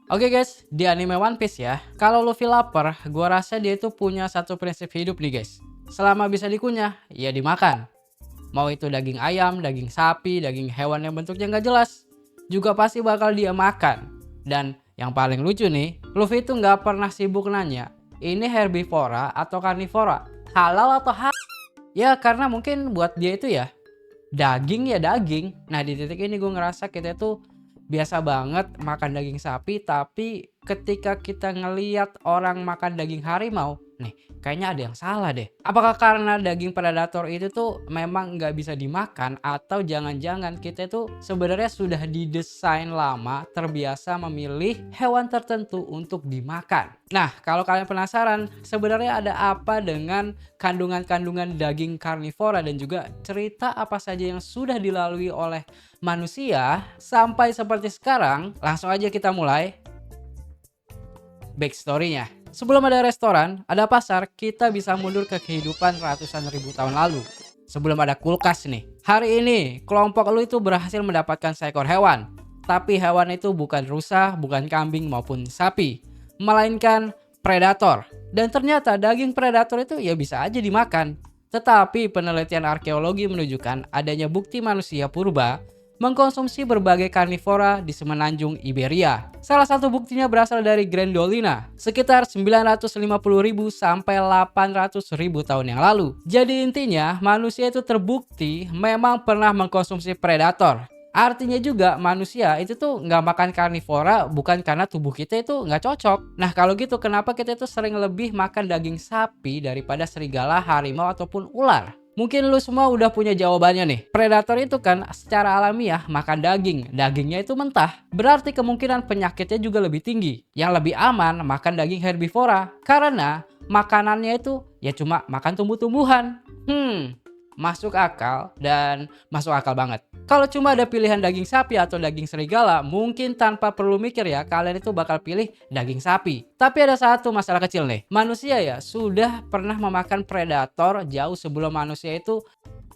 Oke guys, di anime One Piece ya, kalau Luffy lapar, gua rasa dia itu punya satu prinsip hidup nih guys. Selama bisa dikunyah, ya dimakan. Mau itu daging ayam, daging sapi, daging hewan yang bentuknya nggak jelas, juga pasti bakal dia makan. Dan yang paling lucu nih, Luffy itu nggak pernah sibuk nanya, ini herbivora atau karnivora, halal atau haram. Ya karena mungkin buat dia itu ya daging ya daging. Nah di titik ini gue ngerasa kita tuh biasa banget makan daging sapi, tapi ketika kita ngeliat orang makan daging harimau, nih kayaknya ada yang salah deh. Apakah karena daging predator itu tuh memang nggak bisa dimakan, atau jangan-jangan kita tuh sebenarnya sudah didesain lama terbiasa memilih hewan tertentu untuk dimakan. Nah kalau kalian penasaran sebenarnya ada apa dengan kandungan-kandungan daging karnivora dan juga cerita apa saja yang sudah dilalui oleh manusia sampai seperti sekarang, langsung aja kita mulai backstory-nya. Sebelum ada restoran, ada pasar, kita bisa mundur ke kehidupan ratusan ribu tahun lalu. Sebelum ada kulkas nih. Hari ini, kelompok lu itu berhasil mendapatkan seekor hewan. Tapi hewan itu bukan rusa, bukan kambing maupun sapi, melainkan predator. Dan ternyata daging predator itu ya bisa aja dimakan. Tetapi penelitian arkeologi menunjukkan adanya bukti manusia purba mengkonsumsi berbagai karnivora di semenanjung Iberia. Salah satu buktinya berasal dari Grandolina, sekitar 950.000 sampai 800.000 tahun yang lalu. Jadi intinya, manusia itu terbukti memang pernah mengkonsumsi predator. Artinya juga manusia itu tuh nggak makan karnivora bukan karena tubuh kita itu nggak cocok. Nah kalau gitu kenapa kita itu sering lebih makan daging sapi daripada serigala, harimau ataupun ular? Mungkin lu semua udah punya jawabannya nih. Predator itu kan secara alamiah makan daging. Dagingnya itu mentah. Berarti kemungkinan penyakitnya juga lebih tinggi. Yang lebih aman makan daging herbivora. Karena makanannya itu ya cuma makan tumbuh-tumbuhan. Masuk akal dan masuk akal banget. Kalau cuma ada pilihan daging sapi atau daging serigala, mungkin tanpa perlu mikir ya, kalian itu bakal pilih daging sapi. Tapi ada satu masalah kecil nih. Manusia ya sudah pernah memakan predator jauh sebelum manusia itu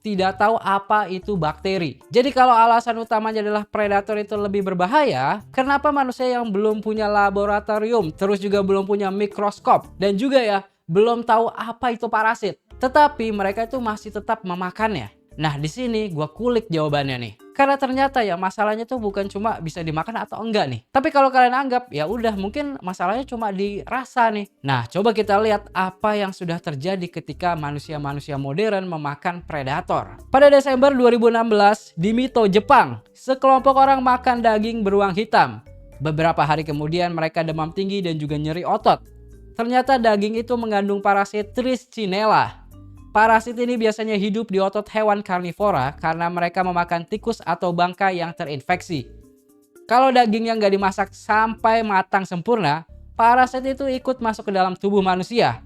tidak tahu apa itu bakteri. Jadi kalau alasan utamanya adalah predator itu lebih berbahaya, kenapa manusia yang belum punya laboratorium, terus juga belum punya mikroskop, dan juga ya belum tahu apa itu parasit, tetapi mereka itu masih tetap memakannya? Nah di sini gua kulik jawabannya nih. Karena ternyata ya masalahnya tuh bukan cuma bisa dimakan atau enggak nih. Tapi kalau kalian anggap ya udah mungkin masalahnya cuma di rasa nih. Nah coba kita lihat apa yang sudah terjadi ketika manusia-manusia modern memakan predator. Pada Desember 2016 di Mito, Jepang, sekelompok orang makan daging beruang hitam. Beberapa hari kemudian mereka demam tinggi dan juga nyeri otot. Ternyata daging itu mengandung parasit Trischinella. Parasit ini biasanya hidup di otot hewan karnivora karena mereka memakan tikus atau bangkai yang terinfeksi. Kalau dagingnya nggak dimasak sampai matang sempurna, parasit itu ikut masuk ke dalam tubuh manusia.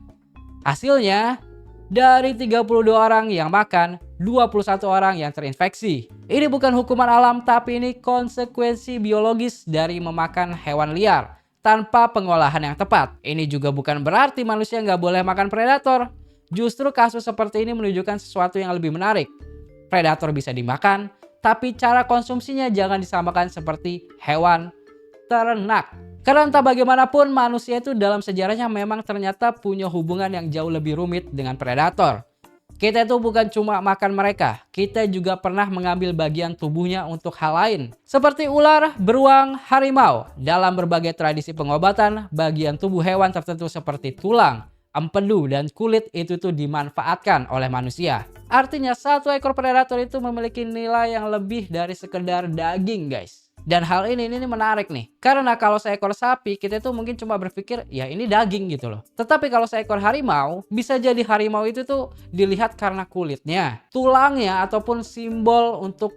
Hasilnya, dari 32 orang yang makan, 21 orang yang terinfeksi. Ini bukan hukuman alam, tapi ini konsekuensi biologis dari memakan hewan liar tanpa pengolahan yang tepat. Ini juga bukan berarti manusia nggak boleh makan predator. Justru kasus seperti ini menunjukkan sesuatu yang lebih menarik. Predator bisa dimakan, tapi cara konsumsinya jangan disamakan seperti hewan ternak. Karena entah bagaimanapun manusia itu dalam sejarahnya memang ternyata punya hubungan yang jauh lebih rumit dengan predator. Kita itu bukan cuma makan mereka, kita juga pernah mengambil bagian tubuhnya untuk hal lain. Seperti ular, beruang, harimau. Dalam berbagai tradisi pengobatan, bagian tubuh hewan tertentu seperti tulang, empedu, dan kulit itu tuh dimanfaatkan oleh manusia. Artinya satu ekor predator itu memiliki nilai yang lebih dari sekedar daging guys. Dan hal ini menarik nih. Karena kalau seekor sapi kita tuh mungkin cuma berpikir ya ini daging gitu loh. Tetapi kalau seekor harimau, bisa jadi harimau itu tuh dilihat karena kulitnya, tulangnya, ataupun simbol untuk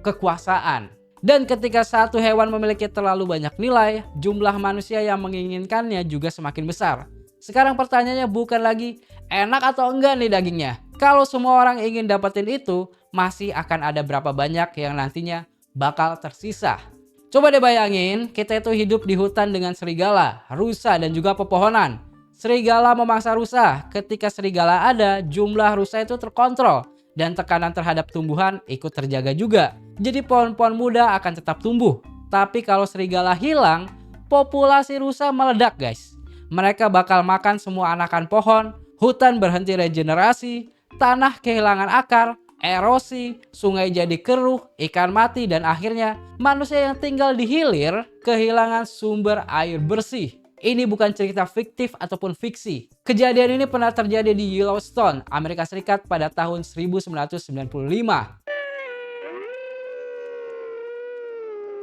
kekuasaan. Dan ketika satu hewan memiliki terlalu banyak nilai, jumlah manusia yang menginginkannya juga semakin besar. Sekarang pertanyaannya bukan lagi enak atau enggak nih dagingnya. Kalau semua orang ingin dapetin itu, masih akan ada berapa banyak yang nantinya bakal tersisa. Coba deh bayangin, kita itu hidup di hutan dengan serigala, rusa, dan juga pepohonan. Serigala memangsa rusa. Ketika serigala ada, jumlah rusa itu terkontrol dan tekanan terhadap tumbuhan ikut terjaga juga. Jadi pohon-pohon muda akan tetap tumbuh. Tapi kalau serigala hilang, populasi rusa meledak guys. Mereka bakal makan semua anakan pohon, hutan berhenti regenerasi, tanah kehilangan akar, erosi, sungai jadi keruh, ikan mati, dan akhirnya manusia yang tinggal di hilir kehilangan sumber air bersih. Ini bukan cerita fiktif ataupun fiksi. Kejadian ini pernah terjadi di Yellowstone, Amerika Serikat pada tahun 1995.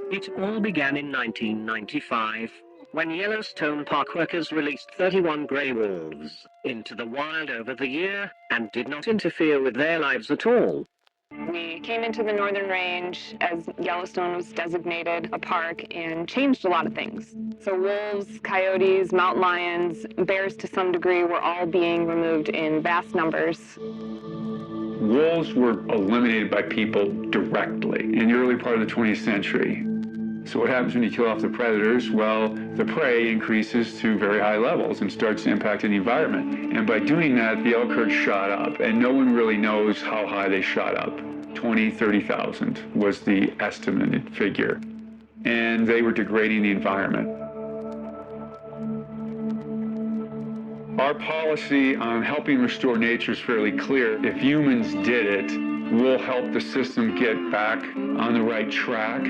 It all began in 1995, when Yellowstone park workers released 31 grey wolves into the wild over the year and did not interfere with their lives at all. We came into the Northern Range as Yellowstone was designated a park and changed a lot of things. So wolves, coyotes, mountain lions, bears to some degree were all being removed in vast numbers. Wolves were eliminated by people directly in the early part of the 20th century. So what happens when you kill off the predators? Well, the prey increases to very high levels and starts impacting the environment. And by doing that, the elk herd shot up, and no one really knows how high they shot up. 20, 30,000 was the estimated figure. And they were degrading the environment. Our policy on helping restore nature is fairly clear. If humans did it, we'll help the system get back on the right track.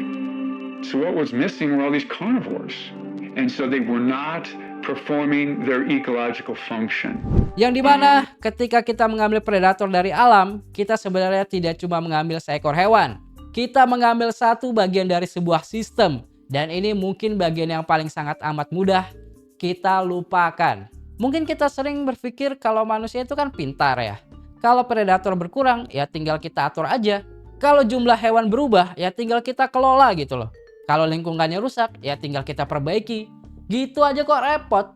So what was missing were all these carnivores. And so they were not performing their ecological function. Yang dimana ketika kita mengambil predator dari alam, kita sebenarnya tidak cuma mengambil seekor hewan. Kita mengambil satu bagian dari sebuah sistem. Dan ini mungkin bagian yang paling sangat amat mudah kita lupakan. Mungkin kita sering berpikir kalau manusia itu kan pintar ya. Kalau predator berkurang, ya tinggal kita atur aja. Kalau jumlah hewan berubah, ya tinggal kita kelola gitu loh. Kalau lingkungannya rusak, ya tinggal kita perbaiki. Gitu aja kok repot.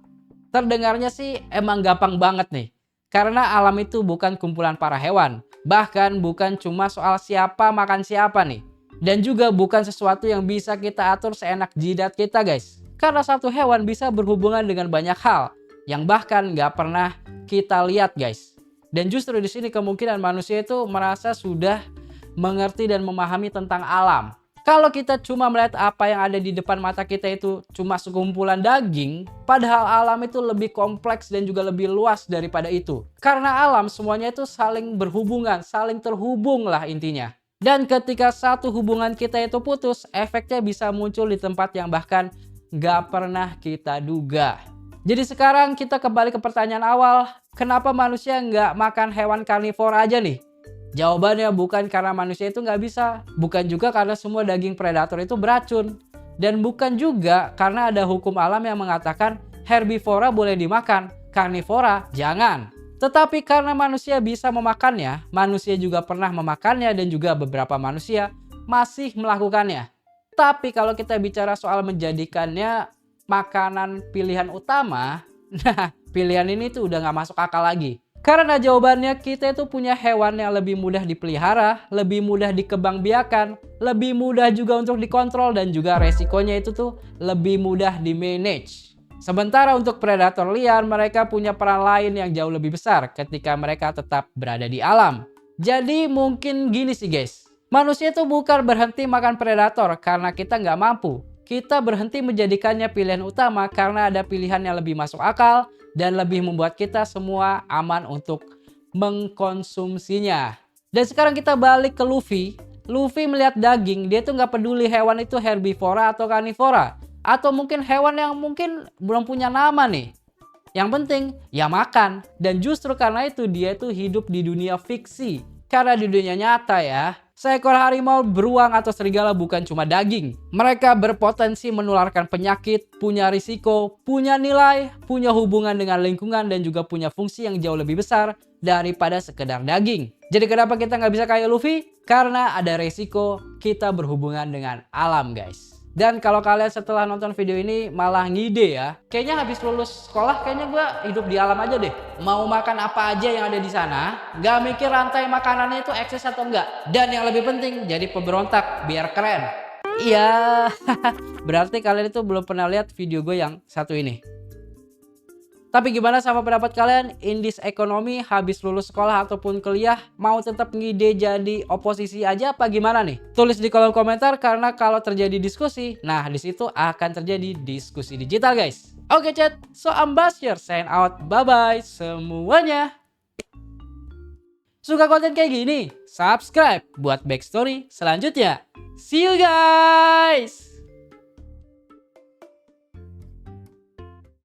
Terdengarnya sih emang gampang banget nih. Karena alam itu bukan kumpulan para hewan. Bahkan bukan cuma soal siapa makan siapa nih. Dan juga bukan sesuatu yang bisa kita atur seenak jidat kita guys. Karena satu hewan bisa berhubungan dengan banyak hal. Yang bahkan nggak pernah kita lihat guys. Dan justru di sini kemungkinan manusia itu merasa sudah mengerti dan memahami tentang alam. Kalau kita cuma melihat apa yang ada di depan mata kita itu cuma sekumpulan daging, padahal alam itu lebih kompleks dan juga lebih luas daripada itu. Karena alam semuanya itu saling berhubungan, saling terhubung lah intinya. Dan ketika satu hubungan kita itu putus, efeknya bisa muncul di tempat yang bahkan nggak pernah kita duga. Jadi sekarang kita kembali ke pertanyaan awal, kenapa manusia nggak makan hewan karnivora aja nih? Jawabannya bukan karena manusia itu nggak bisa, bukan juga karena semua daging predator itu beracun, dan bukan juga karena ada hukum alam yang mengatakan herbivora boleh dimakan, karnivora jangan. Tetapi karena manusia bisa memakannya, manusia juga pernah memakannya dan juga beberapa manusia masih melakukannya. Tapi kalau kita bicara soal menjadikannya makanan pilihan utama, nah pilihan ini tuh udah nggak masuk akal lagi. Karena jawabannya kita itu punya hewan yang lebih mudah dipelihara, lebih mudah dikembangbiakan, lebih mudah juga untuk dikontrol dan juga resikonya itu tuh lebih mudah di-manage. Sementara untuk predator liar mereka punya peran lain yang jauh lebih besar ketika mereka tetap berada di alam. Jadi mungkin gini sih guys, manusia itu bukan berhenti makan predator karena kita nggak mampu. Kita berhenti menjadikannya pilihan utama karena ada pilihan yang lebih masuk akal dan lebih membuat kita semua aman untuk mengkonsumsinya. Dan sekarang kita balik ke Luffy. Luffy melihat daging, dia tuh nggak peduli hewan itu herbivora atau karnivora. Atau mungkin hewan yang mungkin belum punya nama nih. Yang penting ya makan. Dan justru karena itu dia tuh hidup di dunia fiksi. Karena di dunia nyata ya, seekor harimau, beruang, atau serigala bukan cuma daging. Mereka berpotensi menularkan penyakit, punya risiko, punya nilai, punya hubungan dengan lingkungan, dan juga punya fungsi yang jauh lebih besar daripada sekedar daging. Jadi kenapa kita nggak bisa kayak Luffy? Karena ada resiko kita berhubungan dengan alam guys. Dan kalau kalian setelah nonton video ini malah ngide ya, kayaknya habis lulus sekolah kayaknya gue hidup di alam aja deh. Mau makan apa aja yang ada di sana, gak mikir rantai makanannya itu eksis atau enggak. Dan yang lebih penting jadi pemberontak biar keren. Iya, berarti kalian itu belum pernah lihat video gue yang satu ini. Tapi gimana sama pendapat kalian? In this economy, habis lulus sekolah ataupun kuliah, mau tetap ngide jadi oposisi aja apa gimana nih? Tulis di kolom komentar, karena kalau terjadi diskusi, nah di situ akan terjadi diskusi digital guys. Oke chat, so Ambassador sign out, bye-bye semuanya. Suka konten kayak gini? Subscribe buat backstory selanjutnya. See you guys!